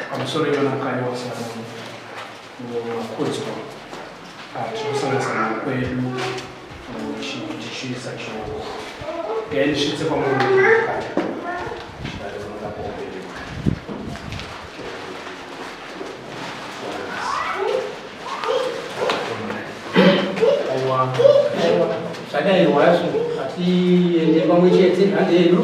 Pamusoro y'onakayoosa mu makozwa kikusangasa kwedu mu kintu kikiyisa kino ngeri kishitse kwa Mungu kale kidalonda kuombele aiwa sadai wasu ati ende pamwechete handedu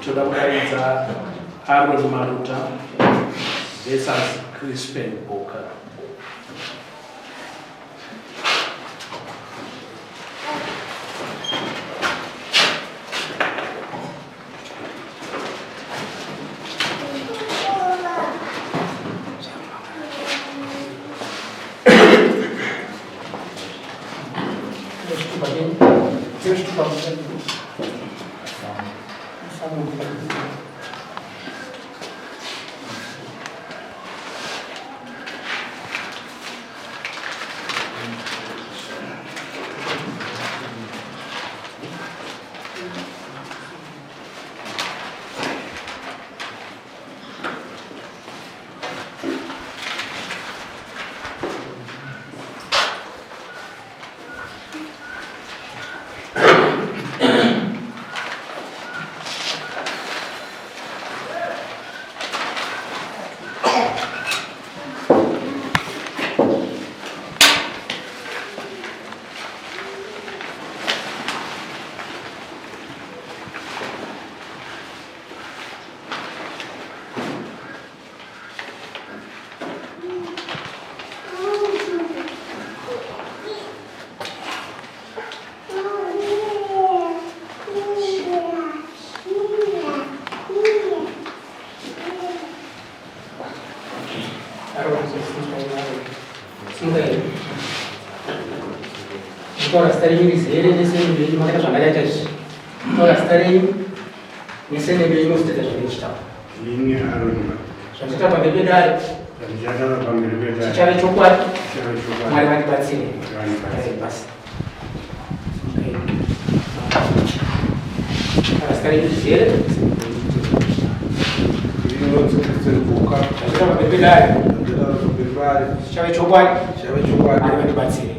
tudakudaiza Aaron Maruta versus Crispin Boka. Ora staremo insieme nel senso di non è la gente. Ora staremo insieme per il nostro territorio. Linea Aruna. Sono stato a vedere. C'è il cioccolato. Ma rimane paziente. Ora staremo insieme. Non so se il buca. Stiamo a vedere. C'è il cioccolato. Ma rimane paziente.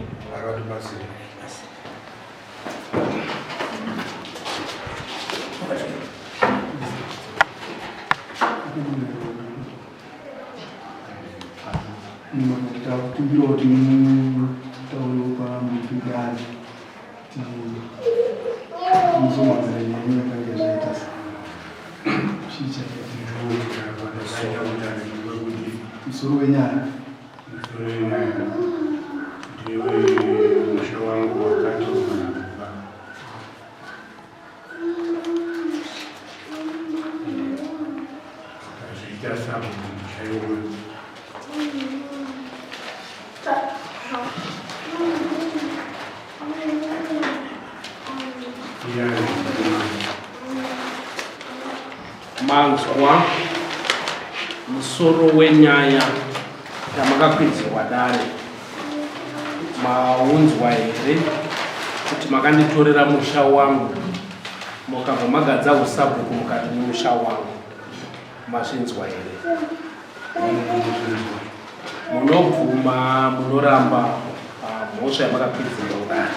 Manzwa musoro wenyaya yamakakwidzirwa dare maunzwa here kuti makanditorera musha wangu mukabva magadza usabhuku mukati memusha wangu mazvinzwa here munobvuma munoramba mhosva yamakakwidzirwa kudare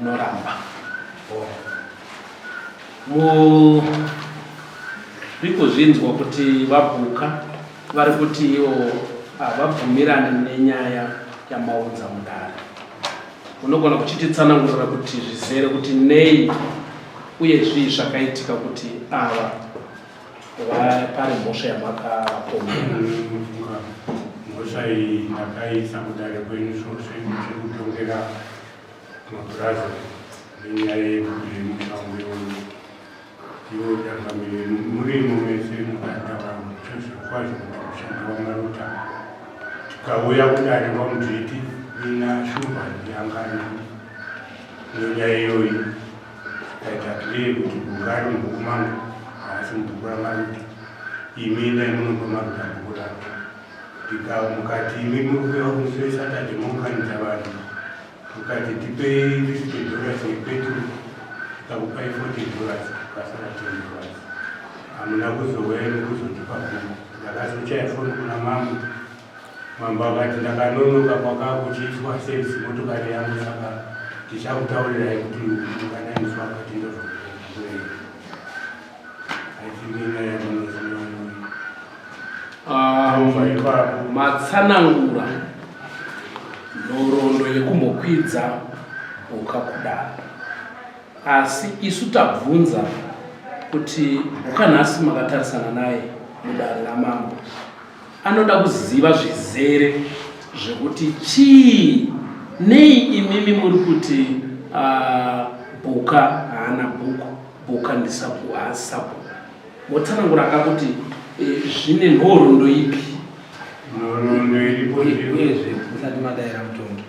munoramba zvinzwa kuti vabhuka vari kuti ivo havabvumirani nenyaya yamaudza mudare. Unogona kuchititsanangurira kuti zvizere kuti nei uye zvii zvakaitika kuti ava pari mhosva yamakapomera? Mhosva iyi ndakaisa kudare kwenyu zvose zvekutongera mabhuraza nenyaya yekuti mushongo iwo dangamire murimo mese mukatava zvikwazvo kuti mushando wamaruta tikauya kudare kwamudhiti ina shumba yangani nenyaya iyoyi tikaita play kuti bhukari mubhuku mangu asi mubhuku ramaruta imi dai munopa maruta bhuku rako mukati imi murikuya kumuswe Saturday muunganidza vanhu mukati tipei $50 yepeturu tikakupai $40 kasara $10 hamuna kuzouya nekuzotipa bhuku. Ndakazochaya foni kuna mambo akati ndakanonoka kwaka kuchiitwa service motokari yangu saka tichakutaurirai kuti ukanaiswa akati ndozvokuei matsanangura nhoroondo yekumbokwidza bhuka kudare, asi isu tabvunza kuti bhuka nhasi makatarisana naye mudare ramambo anoda kuziva zvizere zvekuti chii nei imimi muri kuti bhuka haana bhuku, bhuka ndisabu haasabu. Motsanangura akakuti zvine nhoroondo ipi? Nhoroondo iripo uyezve musati madaira mutongi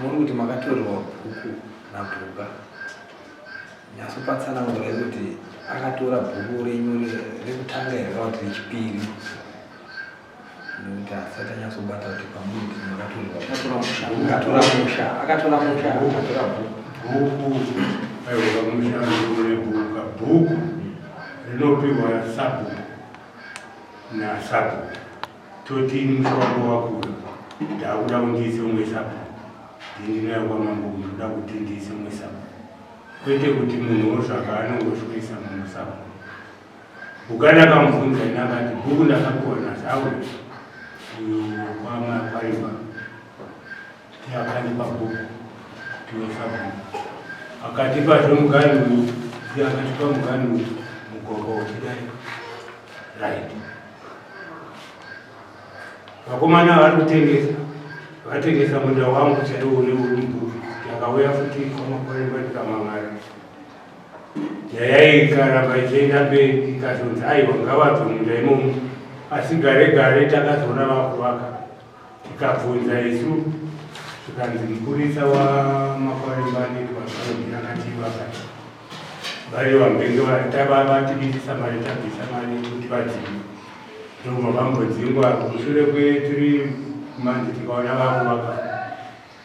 muri kuti makatorerwa bhuku nabhuka nyaso patsanangura yekuti akatora bhuku renyu rekutanga here kana kuti rechipiri nekuti asati anyatsobata kuti pamuri kuti makatora musha akatora bhuku aiwa mushando webhuka. Bhuku rinopiwa sabhuku nasabhuku toti mushongo wakura ndakuda kundiise umwe sabhuku ndinaya kwamambo ndoda kuti ndiise umwe sabhuku kwete kuti munhu wozvaka anongosvisa munhu sabhuku. Bhuka ndakamubvunza ina akati bhuku ndakapiwa nasawe kwamakwarimba tiakandipa bhuku tiwe sabhuku akatipa zvomuganu akatipa muganu mugogo uchidai right. Vakomana vari kutengesa vatengesa munda wangu chaiwo neurumbu yakauya futi kwamakwarimba tikamangara nyaya ikaramba ichienda mberi ikazonzi aiwa ngavabve munda imomo asi gare gare takazoona vakuvaka tikabvunza isu tukanzi mupurisa wamakwarimba netwasarodhi akativakati vari vambenge vatibisisa mari tabvisa mari kuti vadzime ndobva vambodzingwa. Mushure kwetiri manzi tikaona vakuvaka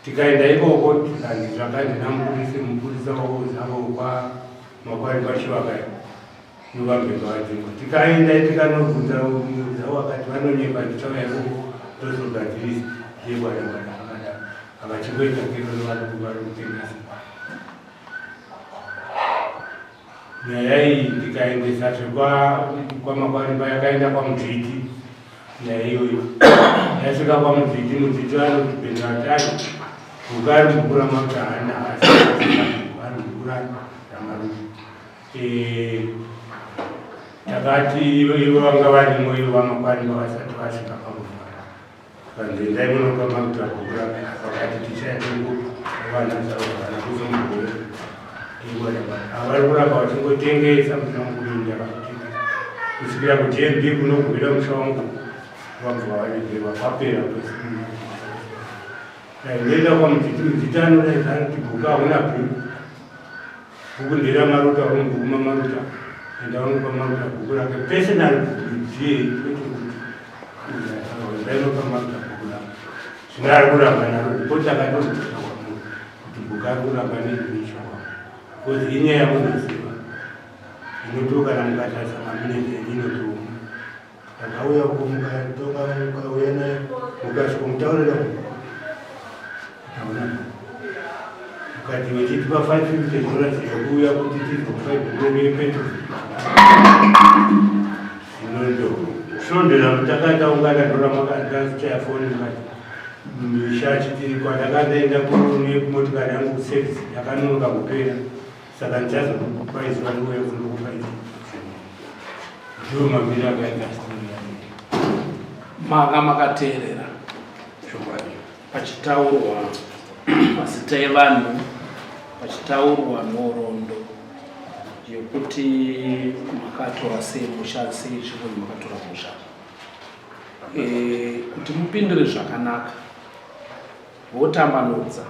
tikaenda ikoko tikanzi zvakanzi namupurisa wavo kwamakwarimba chivaka novambenge vadzingwa. Tikaenda tikanobvunza wakati vanonyepa ndichauya ikoko tozogadzirisa yekwarimba avachikoita kero vari kutengesa. Nyaya iyi ndikaendesa kwamakwarimba yakaenda kwamudhiti. Nyaya iyoyo yasvika kwamudhiti, mudhiti vanotipindura kuti ai bhuka ari bhuku ramaruta haana asi ari bhuku ramaruta. Takati ivo vanga varimo ivo vamakwarimba vasati vasvika pabhuka kanzendai munopa maruta bhuku rake vakati tichaendengo vanazvaovana kuzombore avari kuramba vachingotengesa musangurinda kusvikira kuti mb kunogumira musha wangu vabva varegerwa kwapera kwesiku. Ndoenda kwamudhiti, mudhiti anodaidza kuti bhuku hauna bhuku nderamaruta romubhuku mamaruta enda unopa maruta bhuku rake personal je kwete kuti ndainopa maruta bhuku rake zvino ari kuramba naro ripoti akatozvisa kwamuri kuti bhuku ari kuramba neimishwa kozi inyaya yamunoziva inoto kana mukatarisa maminete inotouma akauya uko mukauya naye mukasvika mutaurira tauna mukati vechitipa $550 yekuuya kuti tizopai bhuku redu yepetrol sondera takataungana ndora makachaya foni mishachi tiri kwatakandaenda kumotikari yangu kuservice yakanonoka kupera saka ndichazokupaiziva ndiuye kundokupaiza ndiwo mambiri akaita stori manga makateerera pachitaurwa mazita evanhu pachitaurwa nhoroondo yokuti makatora sei musha sei zvimwe makatora musha kuti mupindure zvakanaka votambanudza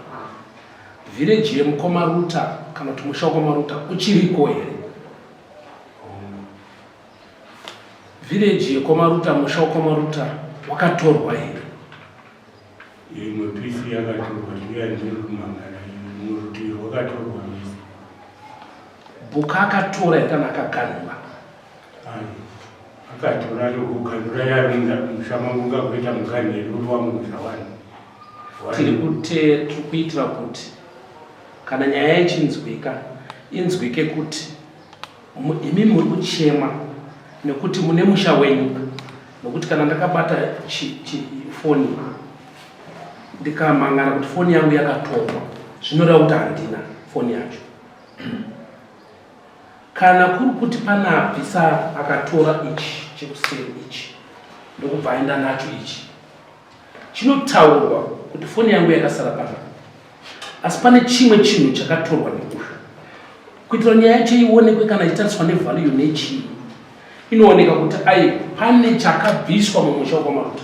vhireji yemukomaruta kana kuti musha wekomaruta uchiriko here vhireji yekomaruta musha wekomaruta wakatorwa here imwe pisi yakatorwa iya ndiri kumangana murutivi wakatorwa bhuka akatora here kana akaganhura akatora kuganhura yarinda mushamangunga kuita muganheri uri wamusha wani tiri kuitira kuti kana nyaya ichinzwika inzwike kuti imi muri kuchema nekuti mune musha wenyu, nokuti kana ndakabata foni ndikamangana kuti foni yangu yakatorwa zvinoreva kuti handina foni yacho. Kana kuri kuti pana bvisa akatora ichi chekuseri ichi ndokubva aenda nacho ichi, chinotaurwa kuti foni yangu yakasara pana, asi pane chimwe chinhu chakatorwa nemusha. Kuitira nyaya yacho ionekwe kana ichitariswa nevalue nechii, inooneka kuti ai pane chakabviswa mumusha wekomaruta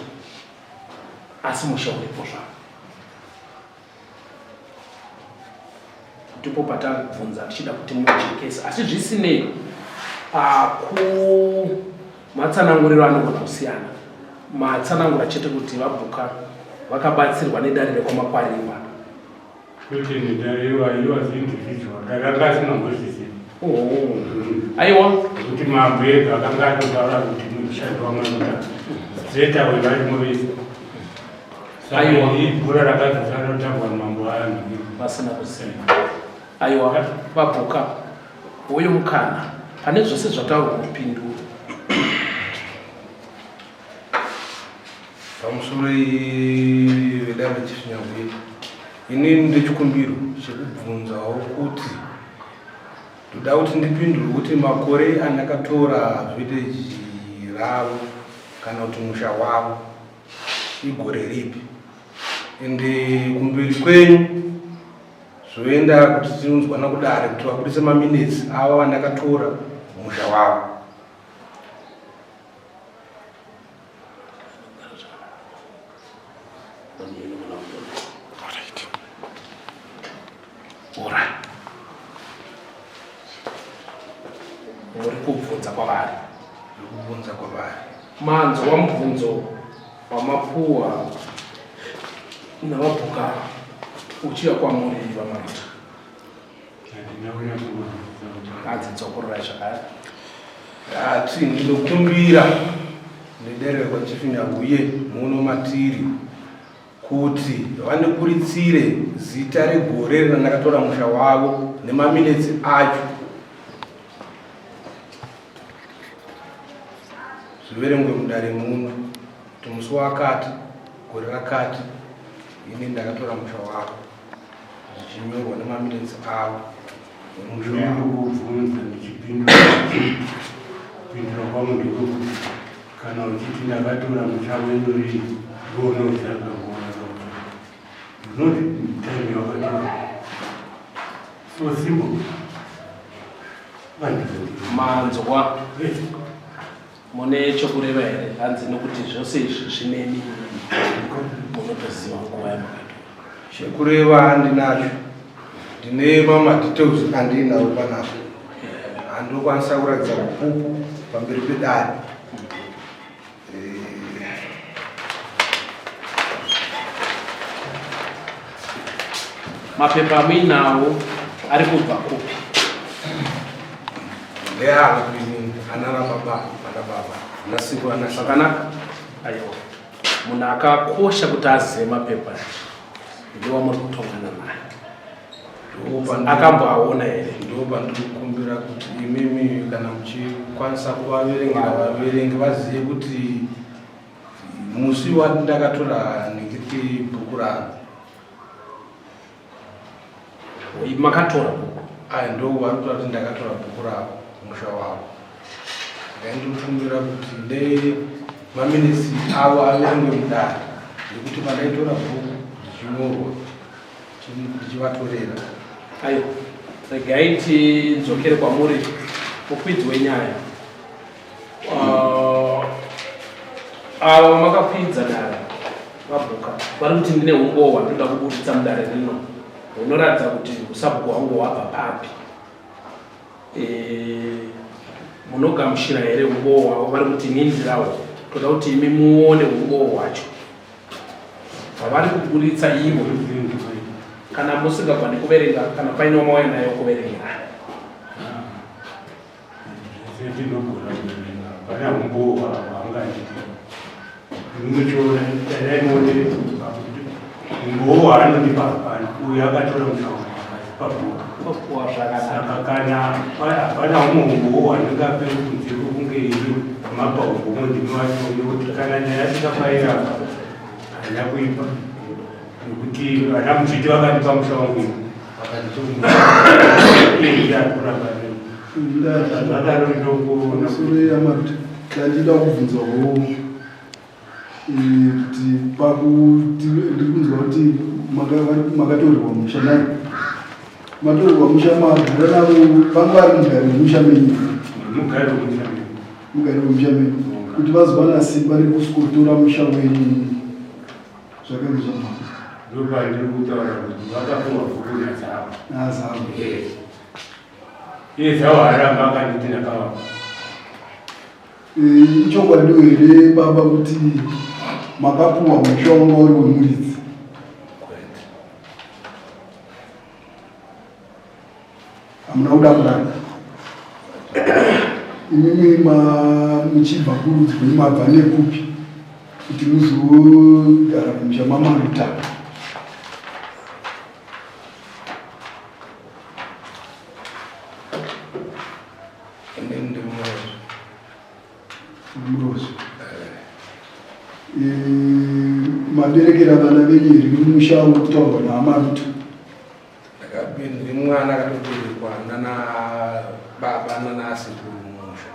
asi musha uripo zvavo. Ndipo patavhunza tichida kuti mujekesa, asi zvisinei matsananguriro anogona kusiyana. Matsanangura chete kuti vabhuka vakabatsirwa nedare rekwamakwarimba kuti nedariwa iwas individual takanga sinambozviziva. Aiwa kuti mambo ega akanga atotaura kuti mushando wamaruta zeta wevarimo vese. Aiwa ibhura rakazosarotambwa mambo aya vasina kuziva. Aiwa vabhuka uyu mukana pane zvose zvataurwa mupinduro. Pamusoro vedare chifinyabuye inini ndechikumbiro chekubvunzawo kuti ndoda kuti ndipindure kuti makore andakatora vhileji ravo kana kuti musha wavo igore ripi, ende kumberi kwenyu zvoenda kuti tinonzwana kudare kuti vabudise maminitsi avo vandakatora musha wavo. Muri kubvunza kwavari. Kubvunza kwavari. Manzo wamubvunzo wamapuwa navabhuka uchiya kwamuri vamaruta. Adzidzokorora zvakare. Ati ndinokumbira nedare kwachifinyabuye muno matiri kuti vandipuritsire zita regore randakatora musha wavo nemaminitsi acho zviverengwe mudare muno kuti musi wakati gore rakati ini ndakatora musha wavo zvichinyorwa nemaminitsi avo. kubvunza ndichipindura kwangu ndikokuti kana uchiti ndakatora musha wenyu rii ndonozakagona not time yawakatora so simple. Manzwa mune chokureva here hanzi nokuti zvose izvi zvine munotoziva nguva yamakatora. Chekureva handinacho, ndine mamadetails andinawo panapo, handokwanisa kuratidza kupupu pamberi pedare. Mapepa amuinawo ari kubva kupi? Anarababa nasiku zvakanaka. Aiwa munhu akakosha kuti azive mapepa ndiwo muri kutongana naye, akamboaona here? ndoba ndikukumbira kuti imimi kana muchikwanisa kuvaverengera vaverengi vazive kuti musi wandakatora ndikiti bhuku ravo makatora bhuku aya ndo varikutora kuti ndakatora bhuku ravo musha wavo ndaindikukumbira kuti nde maminisi avo averengwe mudare ndekuti pandaitora bhuku zvichinyorwa ndichivatorera. Ayo, regai tidzokere kwamuri mukwidzi wenyaya. Avo makakwidza dare vabhuka vari kuti ndine umbohwa ndoda kuburitsa mudare rino, unoratidza kuti usabhuku hwangu hwabva papi. Munogamuchira here umbohwa vari kuti ninzirawo toda kuti imi muone umbohwa hwacho pavari kuburitsa ivo kana musingagoni kuverenga kana paine wamawana nayo kuverengera. Ndinogona kuverenga pana umbohwa hwangaiti ndinochiona tanaimone umbohwa anondipa hapana uyo akatora mushauri Okuwa saka kana hapana umwe umbohwa ndingape kunze kunge iri mapa umbomo ndinowacho nekuti kana nyaya dzikafaira haina kuipa nekuti vana muchiti vakandipa musha wangu vakanditozvadaro ndokosure yamati ndandida kubvunzawo kuti pakuti ndiri kunzwa kuti makatorerwa musha nai matorerwa musha magara navo vanga vari mugari wemusha menyu mugari wemusha menyu kuti vazowana simba rekuskotora musha wenyu zvakange zvamaka ndopandiri kutaura kuti vakapiwa bhuku nazavo nazavo iye zavo haramba akanditi ndakava ichokwadiwo here baba kuti makapuwa musha wanga uri wemuridzi hamuna kuda kuranga imimi muchibva kurudzi kwenyu mabva nekupi kuti muzogara kumusha mamaruta murozo maberekera vana venyu here mumusha wekutaurwa naamaruta ndiri mwana akatoberekwa nana baba nanasekuru mumusha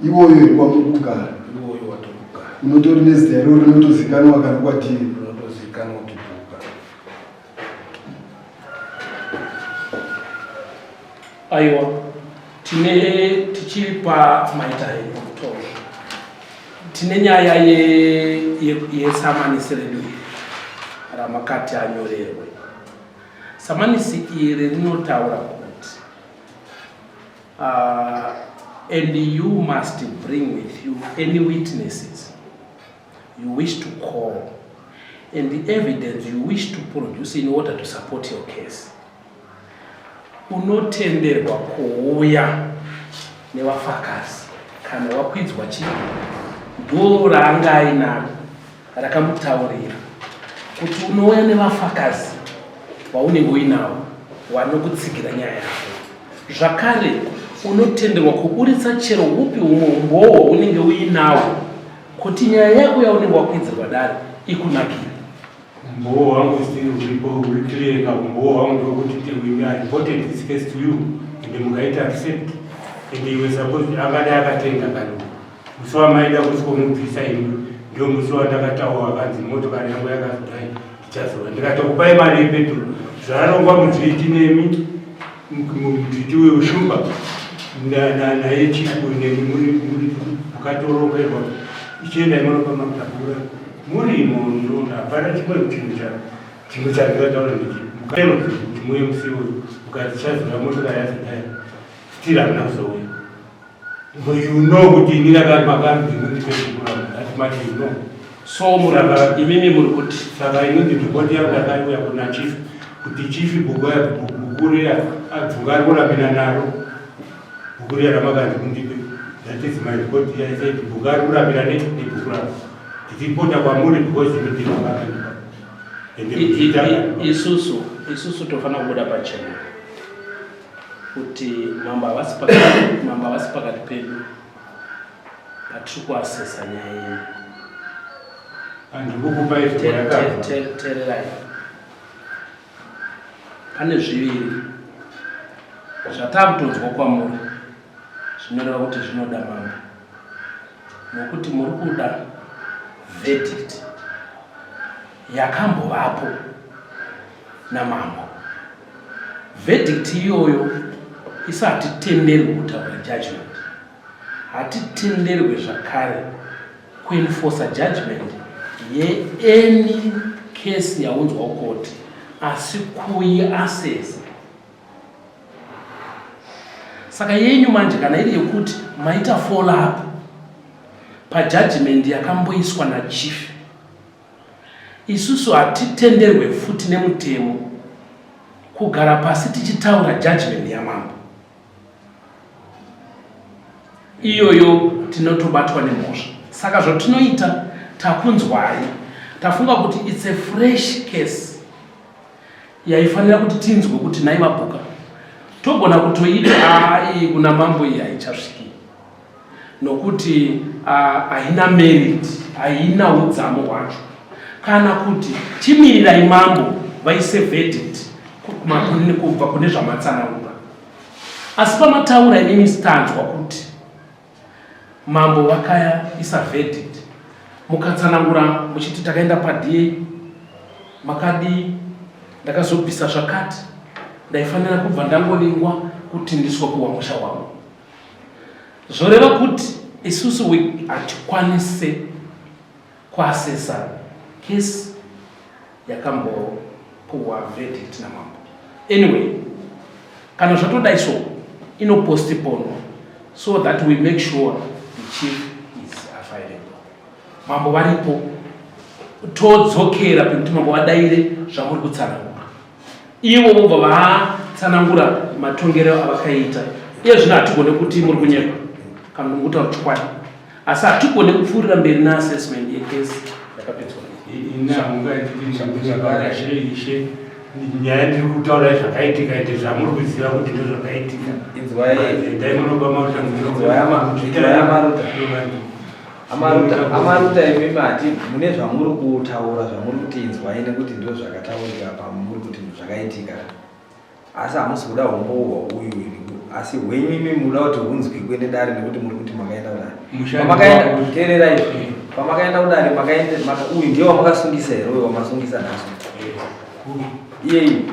iwoyo here kwamuri kugara iwoyo watokugara unotori nezita iroro rinotozikanwa kana kwadini rinotozikanwa kuti bhuka. Aiwa, tichiri pamaita ekutoro tine nyaya yesamanisi redu iri ramakati anyorerwe. Samanisi iri rinotaura kuti and you must bring with you any witnesses you wish to call and the evidence you wish to produce in order to support your case. Unotenderwa kuuya nevafakazi kana wakwidzwa chipi ndo raanga ainaro rakamutaurira kuti unouya nevafakazi vaunenge uinawo vanokutsigira nyaya yako. Zvakare unotenderwa kuburitsa chero upi umwe umbohwa unenge uinawo kuti nyaya yako yaunenge wakwidzirwa dare ikunakire. Umbohwa wangu still uripo urikileka. Umbohwa wangu ndokuti we reported this case to you and mukaita accept and you were supposed akada akatenga kano musi wamaida kusikomubvisa imi ndio musi wandakataura akanzi motokari yangu yakazodai ichazowa ndikatokupai mari yepetro zvarongwa mudzviti nemi mudzviti weushumba naye chifu nemi muri mukatorongerwa ichienda imonopa makutabura murimo ndona hapana chimwe chinhu chandingataura ndiki mukano chimwe musi uyu ukazichazora motokari yazodai still hamuna kuzouya. You know kuti inini makambi ndinondipekura atimati you know. So imimi muri kuti saka inonzi ripoti yangu yakauya kuna chief kuti chief bhuku riya abvunga ari kurambira naro bhuku riya ramakanzi kundipe that is my report. I said bhuku ari kurambira nebhuku ravo tichipota kwamuri because inoti isusu tofana kubuda pachena kuti mambo havasi pakati pedu patiri kuasesa nyaya yenyu. Andikukupa izvo yakabva. Teererai, pane zviviri zvatakutonzwa kwamuri zvinoreva kuti zvinoda mambo, nokuti muri kuda verdict yakambovapo namambo. Verdict iyoyo isati tenderwe kutaura judgment, hatitenderwe zvakare kuenforce judgment any case yaunzwa koti, asi kuiassesa. Saka yenyu manje kana iri yekuti maita follow up pajudgment yakamboiswa nachief, isusu hatitenderwe futi nemutemo kugara pasi tichitaura judgment yamambo iyoyo, tinotobatwa nemhosva. Saka zvotinoita takunzwai, tafunga kuti it's a fresh case yaifanira kuti tinzwe kuti nai mabhuka togona kutoita kuna mambo iyi haichasviki, nokuti haina merit, haina udzamo hwacho, kana kuti chimirirai mambo vaise verdict kubva kune zvamatsanangura. Asi pamataura inini sitanzwa kuti mambo vakaisa verdict, mukatsanangura muchiti takaenda paDA makadi, ndakazobvisa zvakati, ndaifanira kubva ndangoringwa kutindiswa kuwa musha wangu. Zvoreva kuti isusu hatikwanise kuasesa case yakambopuwa verdict namambo. Anyway, kana zvatoda so inopostponwa so that we make sure the chief is available. Mambo varipo, todzokera pekuti mambo vadaire zvamuri kutsanangura. Ivo vobva vatsanangura matongero avakaita. Iye zvino hatigone kuti muri kunyepa kana kutaura chokwadi, asi hatigone kupfuurira mberi neassessment yekesi yakapedzwa. Ishe nyaya ndiri kutaura zvakaitika ite zvamuri kuziva kuti ndo zvakaitika. Amaruta imimi hati mune zvamuri kutaura zvamuri kuti inzwai nekuti ndo zvakataurika pamuri kuti zvakaitika, asi hamusi kuda umbohwa uyu, asi hwenyu imi muda kuti hunzwi kuende dare nekuti muri kuti makaenda kudare. Teererai, pamakaenda kudare uyu ndiye wamakasungisa here, uyu wamasungisa naso iyeyi.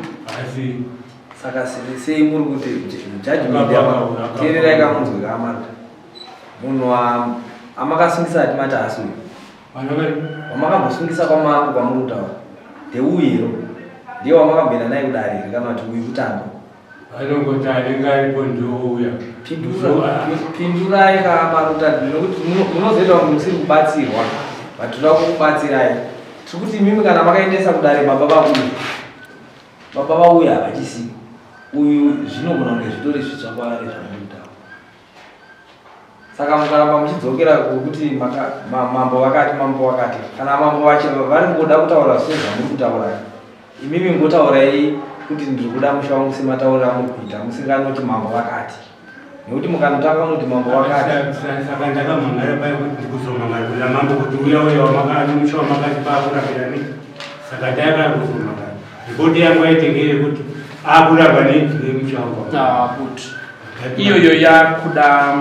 Saka sei muri kuti judgment yamambo? Teererai kamunzwi kaamaruta, munhu amakasungisa ati mati asi uyu wamakambosungisa kwamambo kwamuri kutaura ndeuyu ndiye wamakamboenda naye kudare here, kana kuti uyu kutanga vanongoti anenge aripo ndouya. Pindurai kaamaruta, nekuti munozoita kuti musiri kubatsirwa, vatoda kukubatsirai. Tiri kuti imimi kana makaendesa kudare baba vauya havachisi uyu, zvinogona kunge zvitori zvitsva kwaari zvamuritaura. Saka mukaramba muchidzokera kuti mambo vakati, kana mambo vacho vari kungoda kutaura zvose zvamuri kutaura, imimi ngotaurai kuti ndiri kuda musha wangu semataurira muri kuita, musinganoti mambo vakati, nekuti mukanotanga kuti mambo vakati. Saka ndakamhangara pai kuti ndikuzomhangara kuna mambo kuti uya musha wamakati paakurapira nei. Saka ndakakuzomhangara ripoti yangu aitengere kuti akurapa nemusha wangu kuti iyoyo yakuda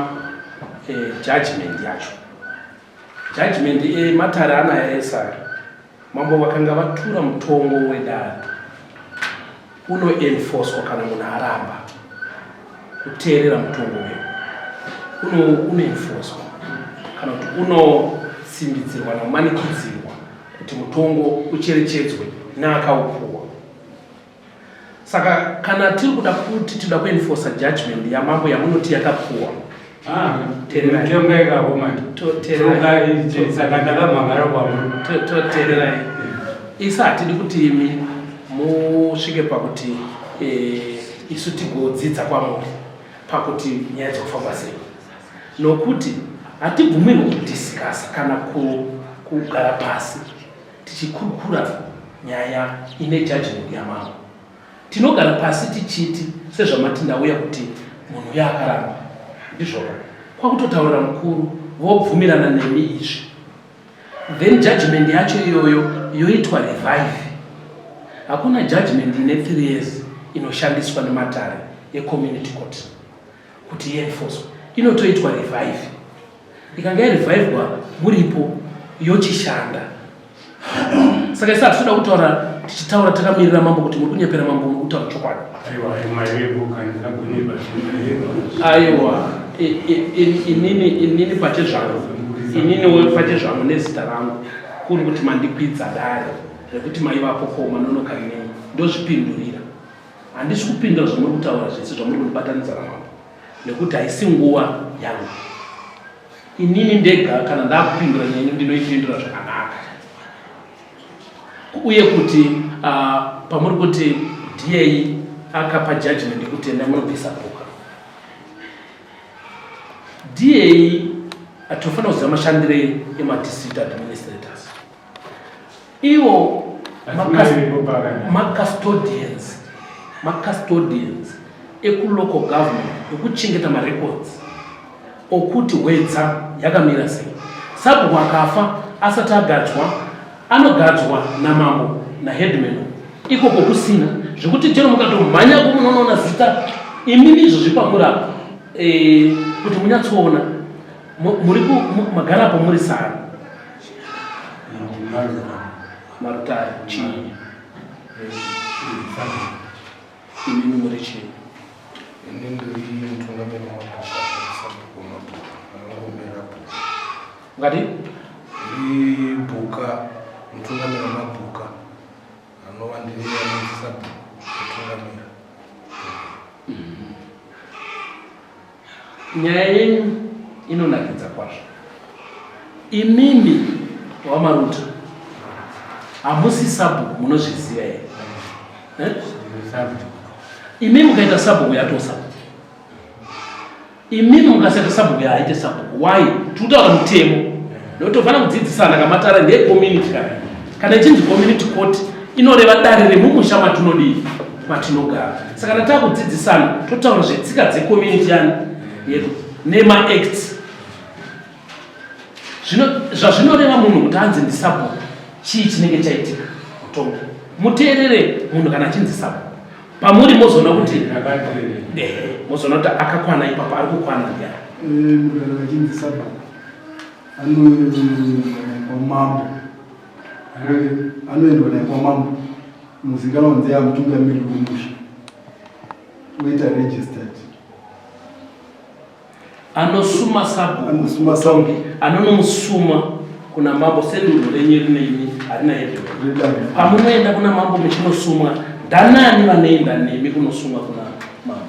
judgment yacho. Judgment matare anayaesa mambo vakanga vatura mutongo wedare unoenforcewa kana munhu aramba kuteerera mutongo weyo, unoenforcewa kana kuti unosimbidzirwa nakumanikidzirwa kuti mutongo ucherechedzwe neakaupuwa. Saka kana tiri kuda kuti tida kuenforce judgment yamambo yamunoti yakapuwa, toteererai, isi hatidi kuti imi musvike pakuti isu tigodzidza kwamuri pakuti nyaya dzokufamba sei, nokuti hatibvumirwi kudhisikasa kana kugara pasi tichikurukura nyaya ine judgment yamambo. tinogara pasi tichiti sezvamati ndauya kuti munhu uya akaramba ndizvoka kwakutotaurira mukuru vobvumirana nemi izvi, then judgment yacho iyoyo yoitwa revive. Hakuna judgment ine 3 years inoshandiswa nematare ecommunity court kuti ienforcwe, inotoitwa revive. Ikanga irevivwa muripo yochishanda. Saka isa tinoda kutaura tichitaura takamirira mambo kuti muri kunyepera mambo muri kutaura chokwadi. Aiwa inini pache zvangu, inini pache zvangu nezita rangu kuri kuti mandikwidza dare rekuti maivapo koma nonoka nei ndozvipindurira. Handisi kupindura zvamuri kutaura zvese zvamuri kundibatanidza namambo nekuti haisi nguva yangu. Inini ndega kana ndakupindura nyenyu ndinoipindura zvakanaka, uye kuti pamuri kuti DA akapa judgment yekuti enda munobvisa boka. DA atofanira kuziva mashandire ema-district administrators. Ivo ma-custodians eku-local government ekuchengeta ma-records okuti wedza yakamira sei. Sabhuku akafa asati agadzwa, anogadzwa namambo naheadman ikoko kusina zvekuti chero mukatomhanya kumunoona zita imini izvo zvipamurapa kuti munyatsoona muri magarapo muri sari marutare chii imini muri chii ngati ibhuka mutungamira mabhuka anovandirira nesabu mutungamira. Nyaya yenyu inonakidza kwazvo. Imimi wamaruta hamusi sabhuku munozviziva here? Imimi mukaita sabhuku yatosabuku, imimi mukasaita sabhuku yahaite sabhuku. Why? Tikutaura mutemo ndotofanira kudzidzisana kamatara ndecommunity kana ichinzi community court inoreva dare remumusha matinodii matinogara. Saka nataka kudzidzisana totaura zvetsika dzecommunity yedu nema-acts zvazvinoreva munhu kuti anzi ndisabhuku. Chii chinenge chaitika mutongo muteerere munhu kana achinzi sabhuku pamuri mozoona kuti mozoona kuti akakwana ipapo ari kukwana ndiani. Munhu kana achinzi sabhuku anoendwa kwamambo, anoendwa naye kwamambo muzikanwa kunzi yamutungamiri wemusha oita registered. Anosuma sabhuku anonomusuma kuna mambo sedunhu renyu rineimi harina yedu. Pamunoenda kuna mambo muchinosumwa ndanani vanoenda nemi kunosumwa kuna mambo?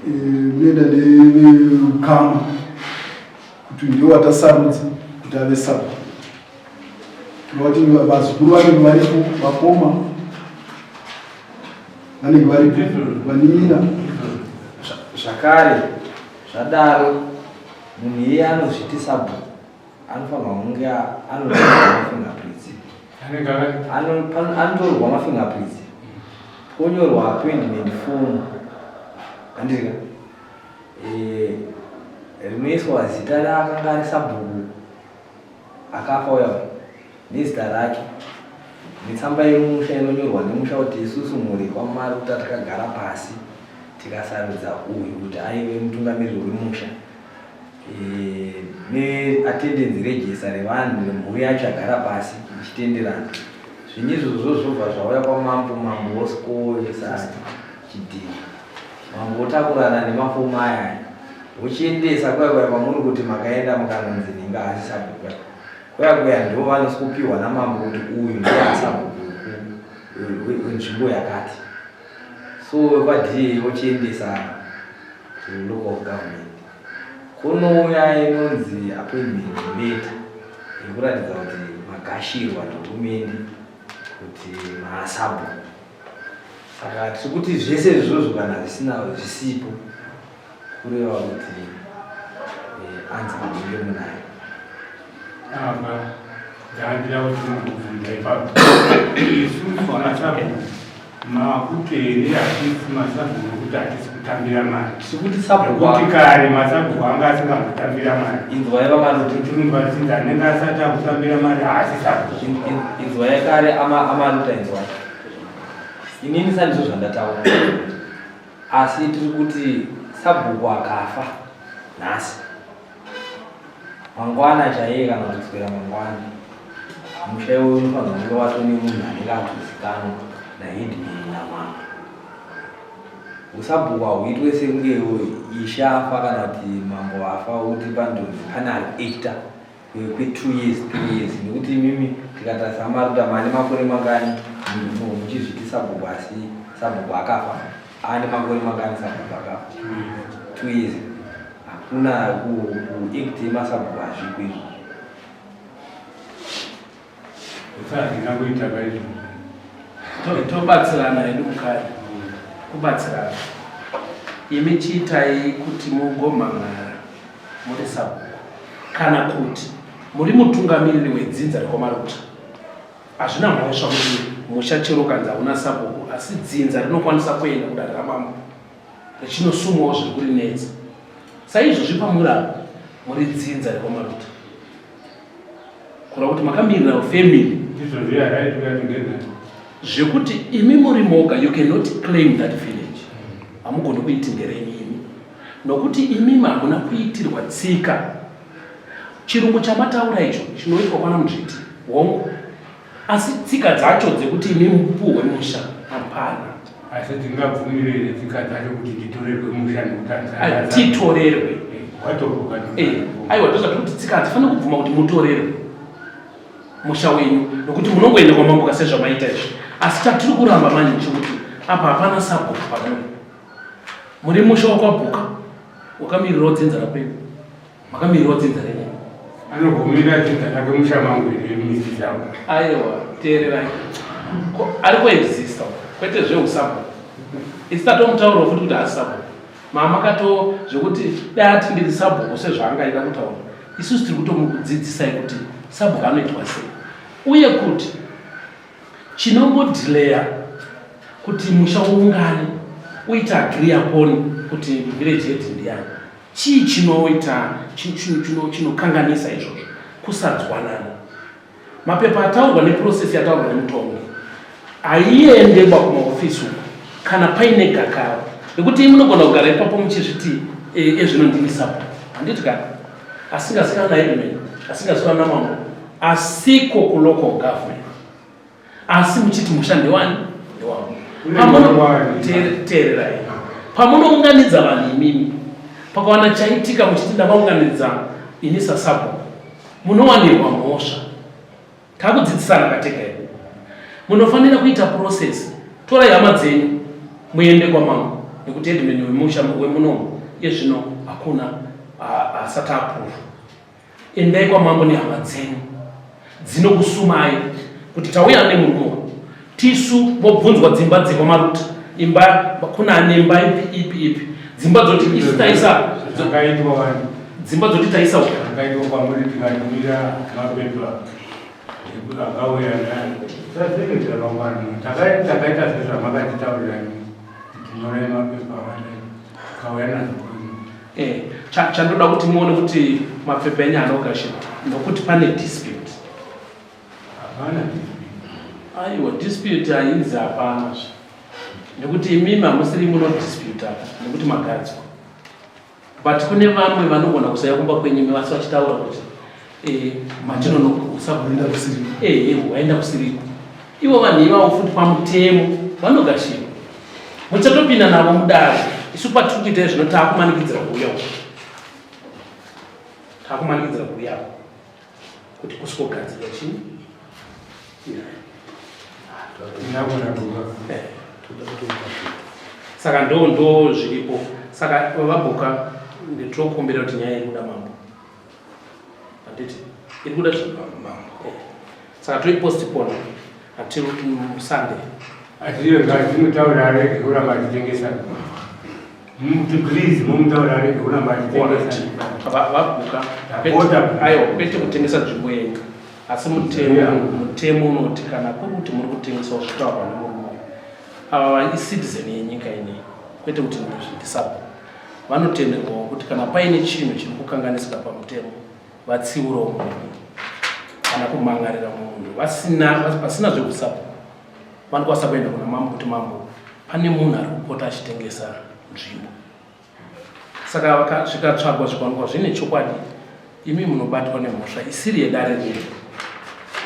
Munoenda neukama kuti ndiwo watasarudza kuti ave sabhuku. Tinoti vazukuru vanenge varipo, vakoma vanenge varipo, vanira zvakare zvadaro munhu iye anozviti sabhuku anofanirwa kunge anotorwa mafingerprints ponyorwa appointment form andika rinoiswa zita raakanga ari sabhuku akafa uya nezita rake netsamba yemusha inonyorwa nemusha kuti isusu muri kwamaruta takagara pasi tikasarudza uyu kuti aive mutungamiriri wemusha, neattendance register revanhu nemhuri yacho agara pasi ichitenderana. Zvinyizvozvo zvobva zvauya kwamambo, mambo osikoesa chidhini, mambo otakurana nemafomu aya uchiendesa kwaya pamuri kuti makaenda mukanonzi ninga asi sabhuku kwaya ndo vanosikopiwa namambo kuti uyu ndiye sabhuku wenzvimbo yakati. So kwadhiye vochiendesa local government kunouya inonzi appointment letter ikuratidza kuti magashirwa dokumende kuti maasabhuku. Saka tirikuti zvese izvozvo kana zvisipo kureva kuti anzi kudinge munayo. Apa ndaandira kuti mukubvunza ipapo isusu masabhuku makuperi hatisi masabhuku nokuti hatisi kutambira mari sikuti sabhuku nekuti kare masabhuku anga asingakutambira mari inzwa yevamaruta tinobatidza anenge asati akutambira mari haasi sabhuku inzwa yekare amaruta inzwa inini sandizo zvandataura asi tiri kuti sabhuku akafa nhasi mangwana chaiye kana kuswera mangwana musha iwe unofanira kunge watone munhu anenge atozikanwa naedmini namama usabhuku hauitwe senge ishafa kana kuti mambo afa kuti pandozi pane ari acta kwe2 years 3 years nekuti imimi tikatarisa maruta mane makore mangani muchizviti sabhuku asi sabhuku akafa ane makore mangani sabhuku akafa 2 years hakuna kuact yemasabhuku azvikwiri usazina kuita kaizvo tobatsirana hedu mukari kubatsirana imi chiitai kuti mugomhan'ara muri sabhuku kana kuti muri mutungamiriri wedzinza rekwamaruta hazvina mhosva kuti musha chero kanzi hauna sabhuku asi dzinza rinokwanisa kuenda kudare ramambo richinosumawo zviri kurinetsa saizvozvi pamurapa muri dzinza rekwamaruta kura kuti makamirira family zvekuti imi muri moga you cannot claim that village hamugoni kuiti nderenyu imi nokuti imi hamuna kuitirwa tsika chirungu chamataura icho chinoitwa kwana muzviti hongu asi tsika dzacho dzekuti imi mupuhwe musha hapana asi tingabvumirire tsika dzacho kuti titorerwe musha nekutanzania titorerwe watoruka aiwa ndozvati kuti tsika hadzifana kubvuma kuti mutorerwe musha wenyu nokuti munongoenda kwamamboka sezvamaita izvo asi chatiri kuramba manje chekuti apa hapana sabhuku pamuri muri musha wakwabhuka wakamirirawo dzinza rakwenyu makamirirawo dzinza renyu anogumira dzinza rake musha mangu nemisi dzangu aiwa teererai ari kuexista kwete zveusabhuku isitatomutaurawo futi kuti haasi sabhuku mamakato zvekuti dati ndiri sabhuku sezvaangaida kutaura isusu tiri kutomudzidzisai kuti sabhuku anoitwa sei uye kuti chinongodhileya kuti musha uungane uite agree upon kuti village yedu ndiyani chii chinoita chinokanganisa izvozvo kusadzwanana mapepa ataurwa neprocess yataurwa nemutongi haiendebwa kumaofisi uko kana paine gakava nekuti munogona kugara ipapo muchizviti ezvinondini sabhuku handiti kana asingazikanwa naedmen asingazikanwa namambo asiko kulocal government asi muchiti musha ndewani teererai pamunounganidza vanhu imimi pakawana chaitika muchiti ndavaunganidza inisa sabhuku munowanirwa mhosva takudzidzisana kateka iku munofanira kuita process torai hama dzenyu muende kwamambo nekuti edmen wemusha wemunomu yezvino hakuna asati approve endai kwamambo nehama dzenyu dzinokusumai kuti tauya nemunhuwa tisu mobvunzwa dzimba dzekwamaruta imba kuna ane imba ipi dzimba dzoti isu taisa dzimba dzoti taisa akaitwa kwamuri tikatumira mapepa akauya tazengetera mangwana takaita sezvamakatitaurira tinyorai mapepa akauya nazo chandoda kuti muone kuti mapepa enyu anogashira nokuti pane dispute hapana aiwa dispute hainzi hapana nekuti imimi hamusiri munodispute apa nekuti magadzwa but kune vamwe vanogona kusaya kumba kwenyu vasi vachitaura kuti waenda kusiriku ivo vanhu ivavo futi pamutemo vanogashirwa muchatopinda navo mudare isu patiri kuita zvino taakumanikidzira kuuya taakumanikidzira kuuya kuti kusikogadzirwa chii saka ndo zviripo saka vabhuka nditokumbira kuti nyaya iri kuda mambo handiti iri kuda mambo saka toipostpona hatiri Sunday atinotauira arege kuramba achitengesa please mumutaura arege kuramba achitengesa vabhuka aiwa kwete kutengesa nzvimbo yenyu asi mutemo unoti kana kuri kuti muri kutengesawo zvitaurwa nemurume ava citizen yenyika ineyi kwete kuti ndisabo vanotenderwawo kuti kana paine chinhu chiri kukanganisika pamutemo vatsiurewo munhu kana kumangarira munhu pasina zvekusabo vanokwanisa kuenda kuna mambo kuti mambo pane munhu ari kupota achitengesa nzvimbo. Saka zvikatsvagwa zvikwanikwa zvine chokwadi imi munobatwa nemhosva isiri yedare rino.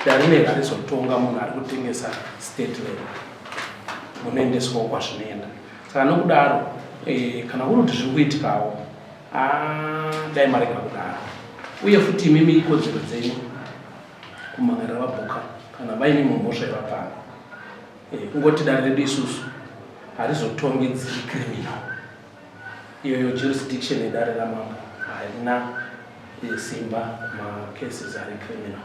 Dare rineri harizotonga munhu ari kutengesa state level, munoendeswawo kwazvinoenda. Saka nokudaro kana kuri kuti zviri kuitikawo dai marega kudaro, uye futi imimi ikodzero dzenyu kumangarira vabhuka kana vaine mumhosva yevapana. Kungoti dare redu isusu harizotongi dziri criminal, iyoyo jurisdiction yedare ramambo harina simba kumacases ari criminal,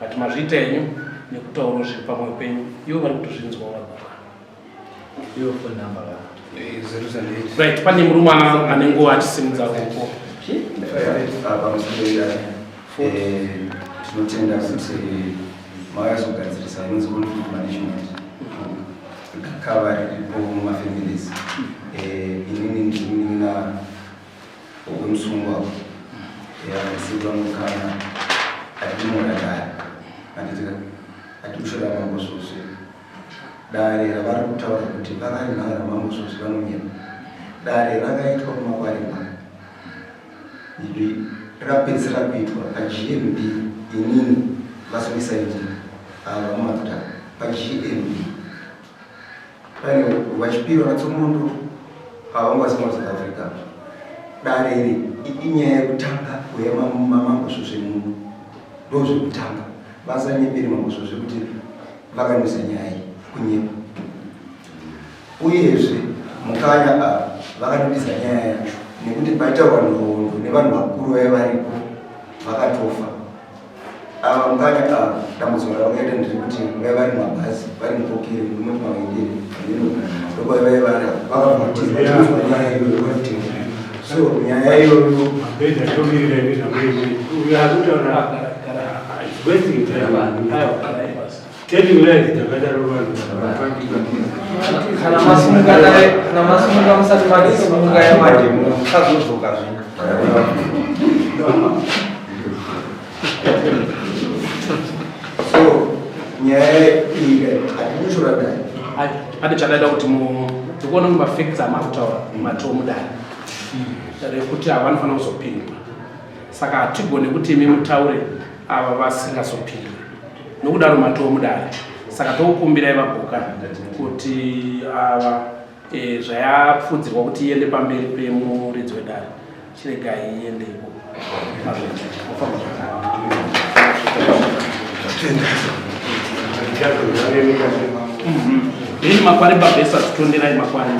but mazviita henyu nekutaura zviri pamwe penyu ivo vari kutozvinzwawo vabhuka. Iwo phone number Right, pane murume anenge achisimudza ruoko. Tinotenda kuti makazogadzirisa inonzi conflict management kava riripo mumafamilies. Inini ndirikunina wemusungwa asiva mukana atimora dare atikushoda mangosose dare ravari kutaura kuti vakarinhara mangosose vanonyema. Dare rakaitwa kumakwarima rapedzisira kuitwa paGMB. Inini vasomisaidi ava mumafuta paGMB pane vachipiro vatsomondo avangwasima South Africa. Dare iri inyaya yekutanga kwemamangosose munhu ndozvekutanga vasanyeperi mangosose kuti vakanwisa nyaya kunyepa, uyezve mukanya vakanodisa nyaya yacho nekuti paitaurwa nhoroondo nevanhu vakuru vaiva varipo vakatofa. Ava mukanya dambudziko ravakaita nderekuti vaiva vari mabhazi vari mukokeri munoti mavaenderi ndoko vaiva vari vakavhatiwa nyaya iyoyo vatenga. So nyaya iyoyo kana masimuka musati madisi munga yamanje mukazozoka zvino. So nyaya iyi hatikushora dare Ade chadaida kuti tikuona kuti mafacts amakutaura matoo mudare rekuti ava vanofanira kuzopindwa. Saka hatigone kuti imi mutaure ava vasingazopindwe nokudaro matoo mudare. Saka tokukumbirai vabhuka kuti ava zvayapfudzirwa kuti iende pamberi pemuridzi wedare chiregai iendepo. Ini makwari babesa tutonderai makwari.